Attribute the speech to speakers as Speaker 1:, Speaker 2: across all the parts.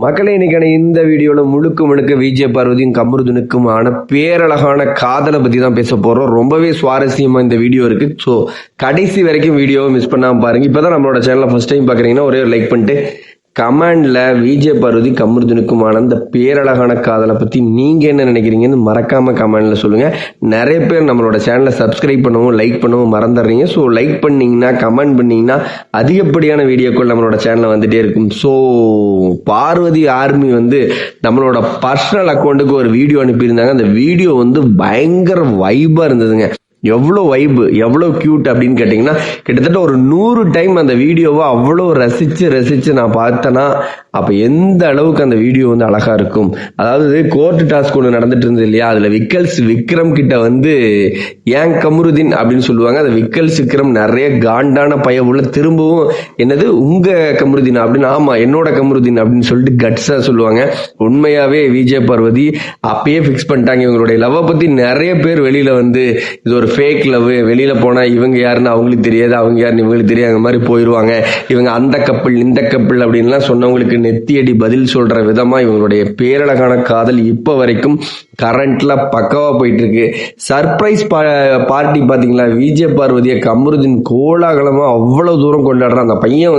Speaker 1: மக்களே, இன்னைக்கான இந்த வீடியோல முழுக்க முழுக்க விஜய் பார்வதியும் கமருதனுக்குமான பேரழகான காதலை பத்தி தான் பேச போறோம். ரொம்பவே சுவாரஸ்யமா இந்த வீடியோ இருக்கு. ஸோ கடைசி வரைக்கும் வீடியோவை மிஸ் பண்ணாம பாருங்க. இப்பதான் நம்மளோட சேனலை ஃபர்ஸ்ட் டைம் பாக்குறீங்கன்னா ஒரே ஒரு லைக் பண்ணிட்டு கமெண்ட்ல விஜய் பார்வதி கமருதனுக்குமான இந்த பேரழகான காதலை பத்தி நீங்க என்ன நினைக்கிறீங்கன்னு மறக்காம கமெண்ட்ல சொல்லுங்க. நிறைய பேர் நம்மளோட சேனலை சப்ஸ்கிரைப் பண்ணவும் லைக் பண்ணவும் மறந்துடுறீங்க. ஸோ லைக் பண்ணீங்கன்னா கமெண்ட் பண்ணீங்கன்னா அதிகப்படியான வீடியோக்கள் நம்மளோட சேனல்ல வந்துட்டே இருக்கும். ஸோ பார்வதி ஆர்மி நம்மளோட பர்சனல் அக்கௌண்ட்டுக்கு ஒரு வீடியோ அனுப்பியிருந்தாங்க. அந்த வீடியோ பயங்கர வைபா இருந்ததுங்க. எவ்வளோ வைப்பு, எவ்வளோ கியூட் அப்படின்னு கேட்டிங்கன்னா கிட்டத்தட்ட ஒரு 100 டைம் அந்த வீடியோவை அவ்வளோ ரசித்து நான் பார்த்தேன்னா அப்போ எந்த அளவுக்கு அந்த வீடியோ அழகாக இருக்கும். அதாவது கோர்ட் டாஸ்க் ஒன்று நடந்துட்டு இருந்தது இல்லையா, அதில் விக்ரம் கிட்ட ஏன் கமருதீன் அப்படின்னு சொல்லுவாங்க. அந்த விக்ரம் நிறைய காண்டான பயவுள்ள திரும்பவும் என்னது உங்கள் கமருதீன் அப்படின்னு, ஆமாம் என்னோட கமருதீன் அப்படின்னு சொல்லிட்டு கட்ஸாக சொல்லுவாங்க. உண்மையாகவே விஜய் பார்வதி அப்பயே ஃபிக்ஸ் பண்ணிட்டாங்க இவங்களுடைய லவ்வை பற்றி. நிறைய பேர் வெளியில் இது ஒரு ஃபேக் லவ், வெளியில போனா இவங்க யாருன்னு அவங்களுக்கு தெரியாது, அவங்க யாருன்னு இவங்களுக்கு தெரியாது, அந்த மாதிரி போயிடுவாங்க, இவங்க அந்த கப்பல் இந்த கப்பல் அப்படின்லாம் சொன்னவங்களுக்கு நெத்தியடி பதில் சொல்ற விதமா இவங்களுடைய பேரழகான காதல் இப்ப வரைக்கும் கரண்ட்ல பக்கவா போயிட்டு இருக்கு. சர்ப்ரைஸ் பார்ட்டி பாத்தீங்களா, விஜய் பார்வதியை கமருதீன் கோலாகலமா அவ்வளவு தூரம் கொண்டாடுறான். அந்த பையன்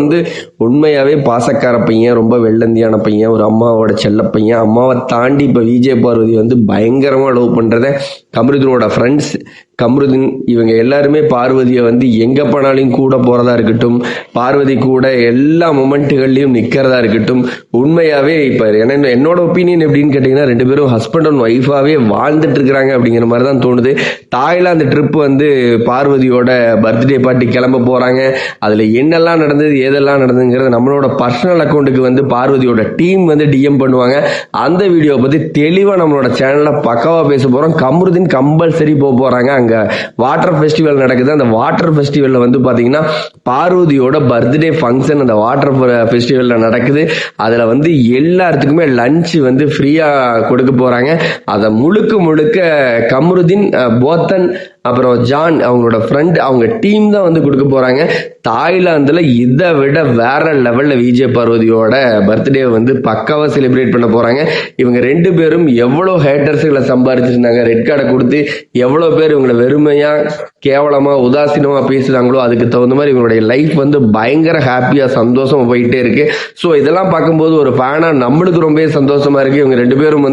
Speaker 1: உண்மையாவே பாசக்கார பையன், ரொம்ப வெள்ளந்தியான பையன், ஒரு அம்மாவோட செல்ல பையன். அம்மாவை தாண்டி இப்ப விஜய் பார்வதி பயங்கரமா லவ் பண்றத கமருதீனோட ஃப்ரெண்ட்ஸ் கமருதீன் இவங்க எல்லாருமே பார்வதியை எங்க போனாலும் கூட போறதா இருக்கட்டும், பார்வதி கூட எல்லா மொமெண்ட்டுகள்லயும் நிக்கிறதா இருக்கட்டும். உண்மையாவே இப்ப என்னோட ஒப்பீனியன் எப்படின்னு கேட்டீங்கன்னா, ரெண்டு பேரும் ஹஸ்பண்ட் அண்ட் ஒய்ஃபாவே வாழ்ந்துட்டு இருக்கிறாங்க அப்படிங்கிற மாதிரி தான் தோணுது. தாய்லாந்து ட்ரிப் பார்வதியோட பர்த்டே பார்ட்டி கிளம்ப போறாங்க. அதுல என்னெல்லாம் நடந்தது ஏதெல்லாம் நடந்ததுங்கிறது நம்மளோட பர்சனல் அக்கௌண்ட்டுக்கு பார்வதியோட டீம் டிஎம் பண்ணுவாங்க. அந்த வீடியோ பத்தி தெளிவா நம்மளோட சேனல்ல பக்காவா பேச போறோம். கமருதீன் கம்பல்சரி போறாங்க. அங்க வாட்டர் ஃபெஸ்டிவல் நடக்குது. அந்த வாட்டர் ஃபெஸ்டிவல்ல பாத்தீங்கன்னா பார்வதியோட பர்த்டே ஃபங்க்ஷன் அந்த வாட்டர் ஃபெஸ்டிவல்ல நடக்குது. அதுல எல்லாத்துக்குமே லஞ்ச் ஃப்ரீயா கொடுக்க போறாங்க. அதை முழுக்க கமருதீன், போத்தன், அப்புறம் ஜான் அவங்களோட ஃப்ரெண்ட், அவங்க டீம் தான் கொடுக்க போறாங்க. தாய்லாந்துல இதை விட வேற லெவல்ல விஜய் பார்வதியோட பர்த்டே பக்காவா செலிப்ரேட் பண்ண போறாங்க. இவங்க ரெண்டு பேரும் எவ்வளவு ஹேட்டர்ஸ்களை சம்பாதிச்சிருந்தாங்க, ரெட் கார்டை கொடுத்து எவ்வளவு பேர் இவங்களை வெறுமையா கேவலமா உதாசீனமா பேசுறாங்களோ அதுக்கு தகுந்த மாதிரி இவங்களுடைய லைஃப் பயங்கர ஹாப்பியா சந்தோஷமா போயிட்டே இருக்கு. ஸோ இதெல்லாம் பார்க்கும்போது ஒரு ஃபேனா நம்மளுக்கு ரொம்பவே சந்தோஷமா இருக்கு. இவங்க ரெண்டு பேரும்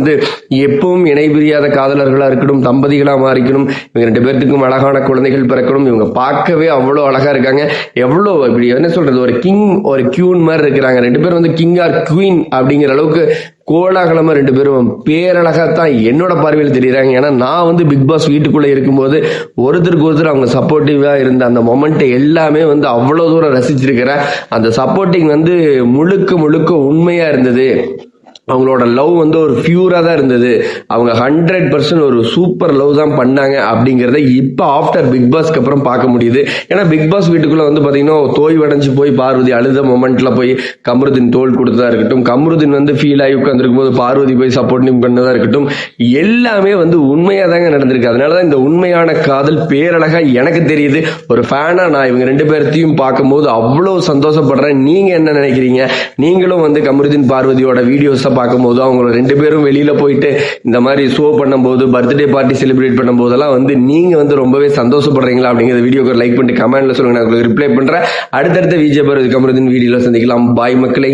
Speaker 1: எப்பவும் இணை பிரியாத காதலர்களா இருக்கணும், தம்பதிகளா மாறிக்கணும், இவங்க ரெண்டு பேர்த்துக்கும் அழகான குழந்தைகள் பிறக்கணும். இவங்க பார்க்கவே அவ்வளோ அழகா இருக்காங்க. எவ்வளோ இப்படி என்ன சொல்றது, ஒரு கிங் ஒரு கியூன் மாதிரி இருக்கிறாங்க. ரெண்டு பேரும் கிங் ஆர் குவீன் அப்படிங்கிற அளவுக்கு கோலாகலமா ரெண்டு பேரும் பேரழகாத்தான் என்னோட பார்வையில் தெரியுறாங்க. ஏன்னா நான் பிக் பாஸ் வீட்டுக்குள்ள இருக்கும்போது ஒருத்தருக்கு ஒருத்தர் அவங்க சப்போர்ட்டிவா இருந்த அந்த மொமெண்ட் எல்லாமே அவ்வளவு தூரம் ரசிச்சிருக்கிறேன். அந்த சப்போர்ட்டிங் முழுக்க உண்மையா இருந்தது. அவங்களோட லவ் ஒரு பியூரா தான் இருந்தது. அவங்க 100% ஒரு சூப்பர் லவ் தான் பண்ணாங்க அப்படிங்கறத இப்ப ஆஃப்டர் பிக் பாஸ்க்கு அப்புறம் பார்க்க முடியுது. ஏன்னா பிக் பாஸ் வீட்டுக்குள்ள பாத்தீங்கன்னா தோய்வடைஞ்சு போய் பார்வதி அழுத மொமெண்ட்ல போய் கமருதீன் தோல் கொடுத்ததா இருக்கட்டும், கமருதீன் ஃபீல் ஆகி உட்கார்ந்துருக்கும் போது பார்வதி போய் சப்போர்ட் பண்ணதா இருக்கட்டும், எல்லாமே உண்மையா தாங்க நடந்திருக்கு. அதனாலதான் இந்த உண்மையான காதல் பேரழகா எனக்கு தெரியுது. ஒரு ஃபேனா நான் இவங்க ரெண்டு பேர்த்தையும் பார்க்கும்போது அவ்வளவு சந்தோஷப்படுறேன். நீங்க என்ன நினைக்கிறீங்க? நீங்களும் கமருதீன் பார்வதியோட வீடியோஸ் பார்க்கும்போது அவங்க ரெண்டு பேரும் வெளியில போயிட்டு இந்த மாதிரி ஷோ பண்ணும்போது, பர்த்டே பார்ட்டி செலிப்ரேட் பண்ணும் போதெல்லாம் நீங்க ரொம்பவே சந்தோஷப்படுறீங்களா அப்படிங்கிற வீடியோக்கு லைக் பண்ணிட்டு கமெண்ட்ல சொல்லுங்க. நான் உங்களுக்கு ரிப்ளை பண்றேன். அடுத்தடுத்த விஜய் பார்வதி கமருதீன் வீடியோல சந்திக்கலாம். பாய் மக்களே.